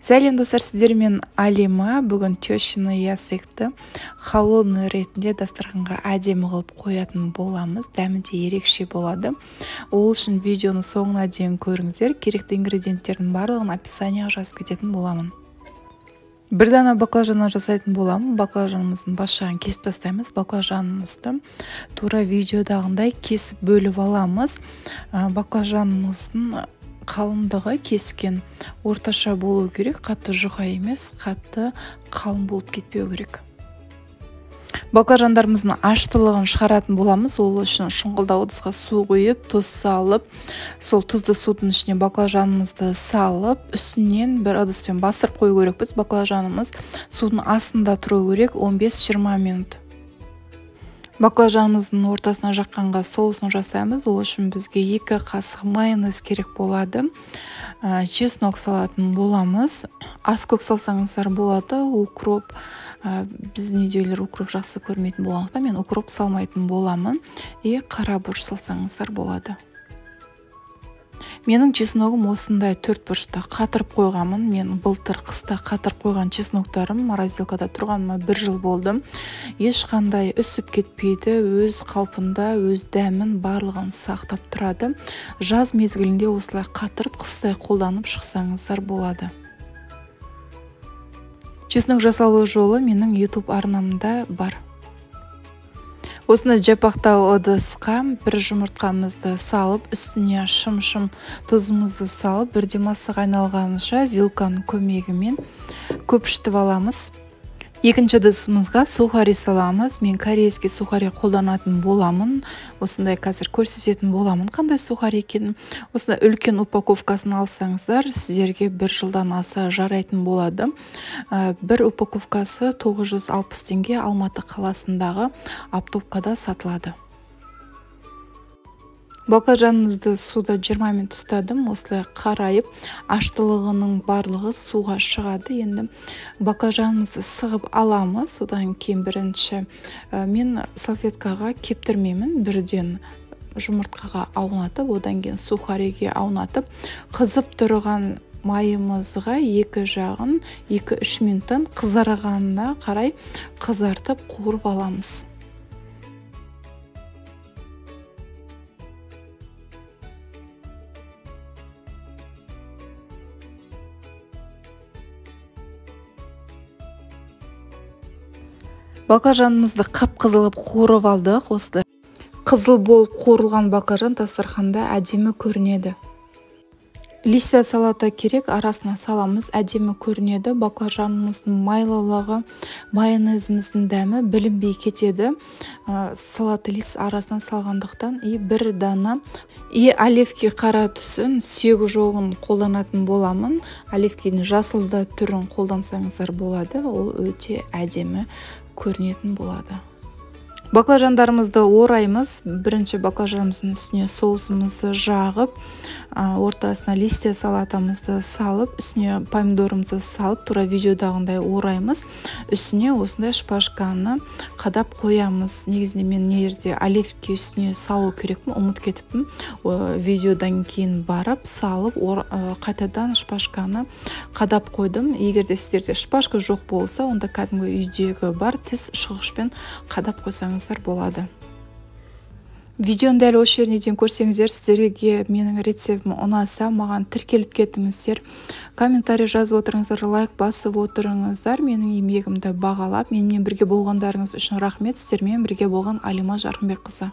Сәлем достар, сіздермен Алима. Бүгін тещины ясекті холодный ретінде дастарханға әдемі қылып қоятын боламыз. Дәмі де ерекше болады. Ол үшін видеоны соңына дейін көріңіздер. Керекті ингредиенттердің барлығын описанияға жазып кететін боламын. Бір дана баклажаннан жасайтын боламын. Баклажанымыздың бас жағын кесіп тастаймыз. Баклажанымызды тура видеодағындай кесіп бөліп аламыз. Баклажанымыздың қалыңдығы кескен орташа болу керек, қатты жұқа емес, қатты қалың болып кетпеу керек. Баклажандарымыздың аштылығын шығаратын боламыз. Ол үшін шұңғылда ыдысқа су құйып, тұз салып, сол тұзды судың ішіне баклажанымызды салып, үстінен бір ыдыспен бастырып қою керекпіз. Баклажанымыз судың астында тұру керек 15-20 минут. Баклажанымыздың ортасына жаққанға соусын жасаймыз. Ол үшін бізге 2 қасық майонез керек болады. Чеснок салатын боламыз. Ас көк салсаңыздар болады. Укроп, біздің үйдегілер укроп жақсы көрмейтін болғандықтан мен укроп салмайтын боламын. Қара бұрыш салсаңыздар болады. Менің чесногым осындай 4 бұрышта қатырып қойғанмын. Мен былтыр қыста қатырып қойған чесноктарым морозилкада тұрғаныма 1 жыл болды. Ешқандай үсіп кетпейді, өз қалпында, өз дәмін барлығын сақтап тұрады. Жаз мезгілінде осылай қатырып, қыстай қолданып шықсаңыздар болады. Чеснок жасалу жолы менің YouTube арнамда бар. Осыны жапақтау ыдысқа бір жұмыртқамызды салып, үстіне шым-шым тұзымызды салып, бірде массаға айналғанша вилканың көмегімен көпіштіп аламыз. Екінші ыдысымызға сухари саламыз. Мен корейский сухари қолданатын боламын. Осындай қазір көрсететін боламын, қандай сухари екенін. Осындай үлкен упаковкасын алсаңыздар, сіздерге 1 жылдан аса жарайтын болады. Бір упаковкасы 960 теңге Алматы қаласындағы оптовкада сатылады. Баклажанымызды суда 20 минут ұстадым. Осылай қарайып, аштылығының барлығы суға шығады. Енді баклажанымызды сығып аламыз. Содан кейін бірінші мен салфеткаға кептірмеймін. Бірден жұмыртқаға аунатып, одан кейін сухариге аунатып, қызып тұрған майымызға екі жағын 2-3 минуттан қызарғанына қарай қызартып қуырып аламыз. Баклажанымызды қып-қызылып қуырып алдық. Осылай қызыл болып қуырылған баклажан дастарханда әдемі көрінеді. Листья салата керек, арасына саламыз, әдемі көрінеді. Баклажанымыздың майлылығы, майонезіміздің дәмі білінбей кетеді. Салат лист арасына салғандықтан бір дана оливки қара түсін, сүйегі жоғын қолданатын боламын. Оливкinin жасылда түрін қолдансаңыздар болады. Ол өте әдемі көрінетін болады. Баклажандарымызды ораймыз. Бірінші баклажанымыздың үстіне соусымызды жағып, ортасына листья салатамызды салып, үстіне помидорымызды салып, тура видеодағындай ораймыз. Үстіне осындай шпажканы қадап қоямыз. Негізінде мен нерде оливки үстіне салу керекпін, ұмыт кетіппін. Видеодан кейін барып, салып, қайтадан шпажканы қадап қойдым. Егерде сіздерде шпажка жоқ болса, онда кәдімгі үйдегі бар тіс шығышпен қадап қойсаңыз болады. Видеоны дәл осы жеріне дейін көрсеңіздер, сіздерге менің рецептім ұнаса, маған тіркеліп кетіңіздер. Комментарий жазып отырыңыздар, лайк басып отырыңыздар. Менің еңбегімді бағалап, менімен бірге болғандарыңыз үшін рахмет. Сіздермен бірге болған Алима Жарқынбекқызы.